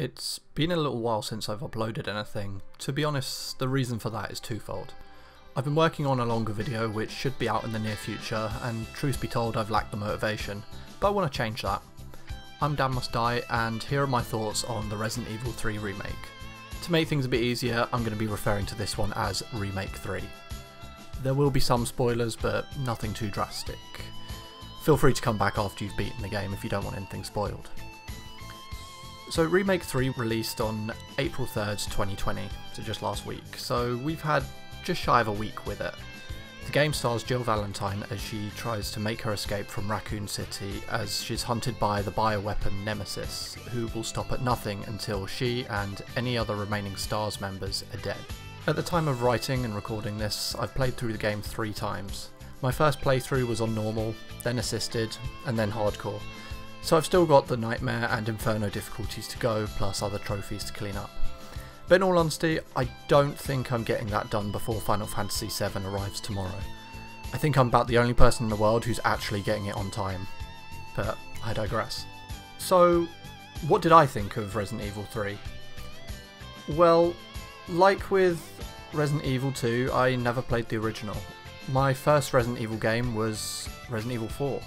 It's been a little while since I've uploaded anything. To be honest, the reason for that is twofold. I've been working on a longer video which should be out in the near future, and truth be told I've lacked the motivation, but I want to change that. I'm Dan Must Die, and here are my thoughts on the Resident Evil 3 remake. To make things a bit easier, I'm going to be referring to this one as Remake 3. There will be some spoilers, but nothing too drastic. Feel free to come back after you've beaten the game if you don't want anything spoiled. So Remake 3 released on April 3rd, 2020, so just last week, so we've had just shy of a week with it. The game stars Jill Valentine as she tries to make her escape from Raccoon City as she's hunted by the bioweapon Nemesis, who will stop at nothing until she and any other remaining STARS members are dead. At the time of writing and recording this, I've played through the game 3 times. My first playthrough was on normal, then assisted, and then hardcore. So I've still got the Nightmare and Inferno difficulties to go, plus other trophies to clean up. But in all honesty, I don't think I'm getting that done before Final Fantasy VII arrives tomorrow. I think I'm about the only person in the world who's actually getting it on time. But I digress. So, what did I think of Resident Evil 3? Well, like with Resident Evil 2, I never played the original. My first Resident Evil game was Resident Evil 4.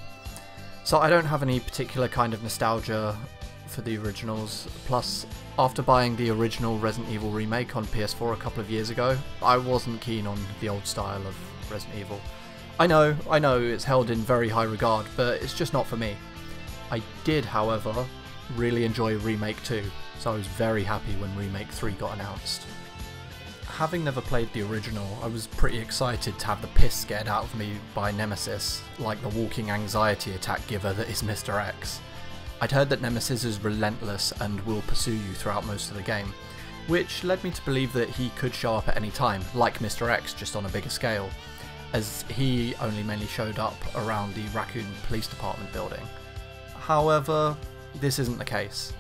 So I don't have any particular kind of nostalgia for the originals, plus after buying the original Resident Evil remake on PS4 a couple of years ago, I wasn't keen on the old style of Resident Evil. I know it's held in very high regard, but it's just not for me. I did, however, really enjoy Remake 2, so I was very happy when Remake 3 got announced. Having never played the original, I was pretty excited to have the piss scared out of me by Nemesis, like the walking anxiety attack giver that is Mr. X. I'd heard that Nemesis is relentless and will pursue you throughout most of the game, which led me to believe that he could show up at any time, like Mr. X, just on a bigger scale, as he only mainly showed up around the Raccoon Police Department building. However, this isn't the case.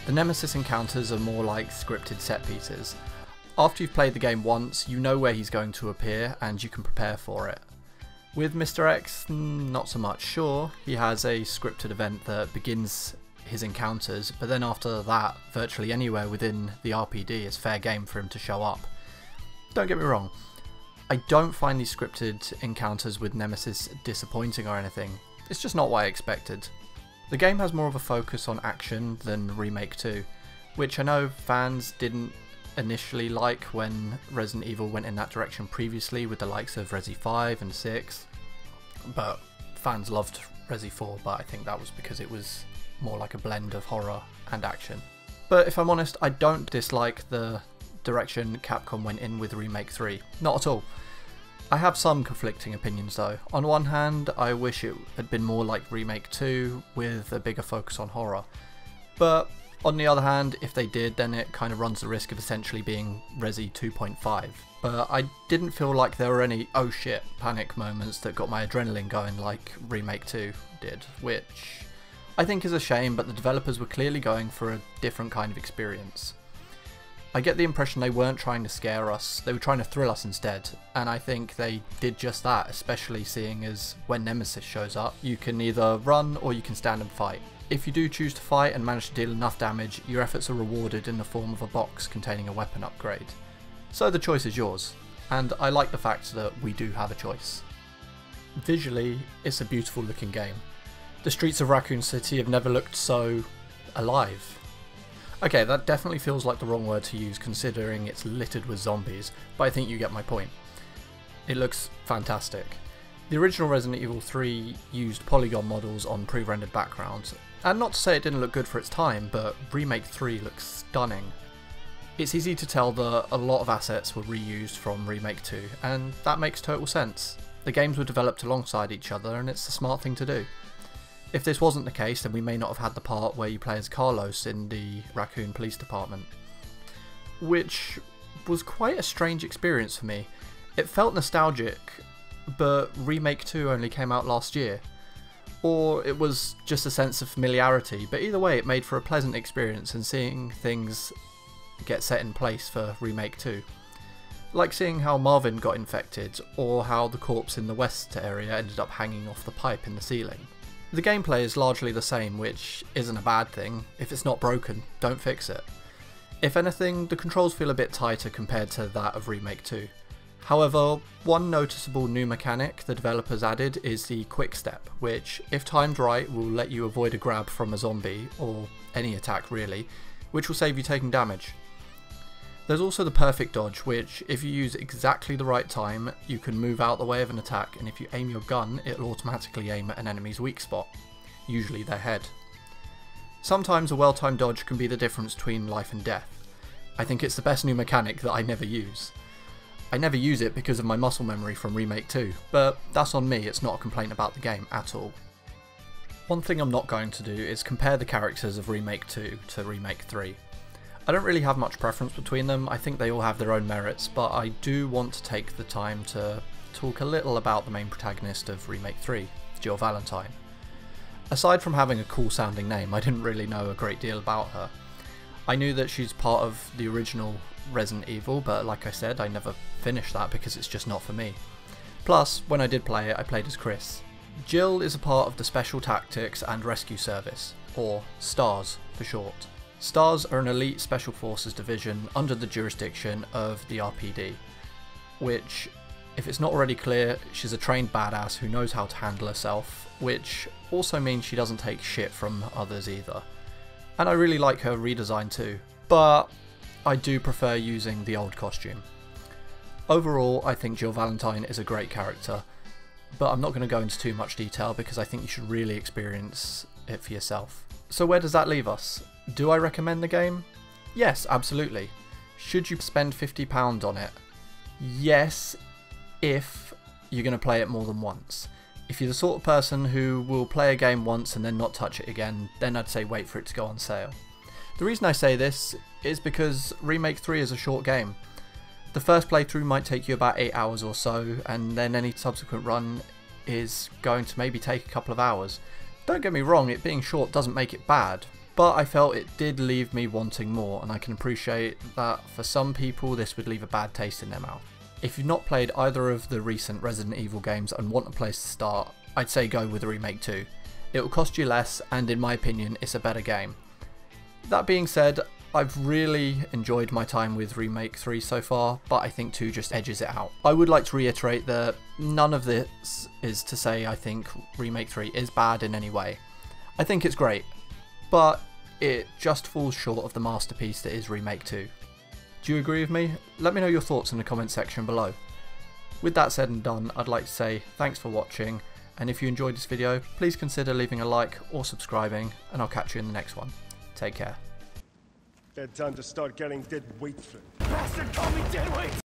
The Nemesis encounters are more like scripted set pieces. After you've played the game once, you know where he's going to appear and you can prepare for it. With Mr. X, not so much. Sure, he has a scripted event that begins his encounters, but then after that, virtually anywhere within the RPD is fair game for him to show up. Don't get me wrong, I don't find these scripted encounters with Nemesis disappointing or anything, it's just not what I expected. The game has more of a focus on action than Remake 2, which I know fans didn't initially like when Resident Evil went in that direction previously with the likes of Resi 5 and 6, but fans loved Resi 4, but I think that was because it was more like a blend of horror and action. But if I'm honest, I don't dislike the direction Capcom went in with Remake 3, not at all. I have some conflicting opinions though. On one hand, I wish it had been more like Remake 2 with a bigger focus on horror, but on the other hand, if they did, then it kind of runs the risk of essentially being Resi 2.5. But I didn't feel like there were any oh shit panic moments that got my adrenaline going like Remake 2 did, which I think is a shame, but the developers were clearly going for a different kind of experience. I get the impression they weren't trying to scare us, they were trying to thrill us instead, and I think they did just that, especially seeing as when Nemesis shows up, you can either run or you can stand and fight. If you do choose to fight and manage to deal enough damage, your efforts are rewarded in the form of a box containing a weapon upgrade. So the choice is yours, and I like the fact that we do have a choice. Visually, it's a beautiful looking game. The streets of Raccoon City have never looked so alive. Okay, that definitely feels like the wrong word to use considering it's littered with zombies, but I think you get my point. It looks fantastic. The original Resident Evil 3 used polygon models on pre-rendered backgrounds, and not to say it didn't look good for its time, but Remake 3 looks stunning. It's easy to tell that a lot of assets were reused from Remake 2, and that makes total sense. The games were developed alongside each other, and it's the smart thing to do. If this wasn't the case, then we may not have had the part where you play as Carlos in the Raccoon Police Department, which was quite a strange experience for me. It felt nostalgic, but Remake 2 only came out last year. Or it was just a sense of familiarity, but either way it made for a pleasant experience and seeing things get set in place for Remake 2. Like seeing how Marvin got infected, or how the corpse in the west area ended up hanging off the pipe in the ceiling. The gameplay is largely the same, which isn't a bad thing. If it's not broken, don't fix it. If anything, the controls feel a bit tighter compared to that of Remake 2. However, one noticeable new mechanic the developers added is the quick step, which, if timed right, will let you avoid a grab from a zombie, or any attack really, which will save you taking damage. There's also the perfect dodge, which, if you use exactly the right time, you can move out the way of an attack, and if you aim your gun, it'll automatically aim at an enemy's weak spot, usually their head. Sometimes a well-timed dodge can be the difference between life and death. I think it's the best new mechanic that I never use. I never use it because of my muscle memory from Remake 2, but that's on me, it's not a complaint about the game at all. One thing I'm not going to do is compare the characters of Remake 2 to Remake 3. I don't really have much preference between them, I think they all have their own merits, but I do want to take the time to talk a little about the main protagonist of Remake 3, Jill Valentine. Aside from having a cool sounding name, I didn't really know a great deal about her. I knew that she's part of the original Resident Evil, but like I said, I never finished that because it's just not for me. Plus, when I did play it, I played as Chris. Jill is a part of the Special Tactics and Rescue Service, or STARS for short. STARS are an elite special forces division under the jurisdiction of the RPD, which, if it's not already clear, she's a trained badass who knows how to handle herself, which also means she doesn't take shit from others either. And I really like her redesign too, but I do prefer using the old costume. Overall, I think Jill Valentine is a great character, but I'm not going to go into too much detail because I think you should really experience it for yourself. So where does that leave us? Do I recommend the game? Yes, absolutely. Should you spend £50 on it? Yes, if you're going to play it more than once. If you're the sort of person who will play a game once and then not touch it again, then I'd say wait for it to go on sale. The reason I say this is because Remake 3 is a short game. The first playthrough might take you about 8 hours or so, and then any subsequent run is going to maybe take a couple of hours. Don't get me wrong, it being short doesn't make it bad, but I felt it did leave me wanting more, and I can appreciate that for some people this would leave a bad taste in their mouth. If you've not played either of the recent Resident Evil games and want a place to start, I'd say go with Remake 2. It will cost you less, and in my opinion it's a better game. That being said, I've really enjoyed my time with Remake 3 so far, but I think 2 just edges it out. I would like to reiterate that none of this is to say I think Remake 3 is bad in any way. I think it's great, but it just falls short of the masterpiece that is Remake 2. Do you agree with me? Let me know your thoughts in the comment section below. With that said and done, I'd like to say thanks for watching, and if you enjoyed this video, please consider leaving a like or subscribing, and I'll catch you in the next one. Take care. Bad time to start getting dead weight for it. Bastard, call me dead weight!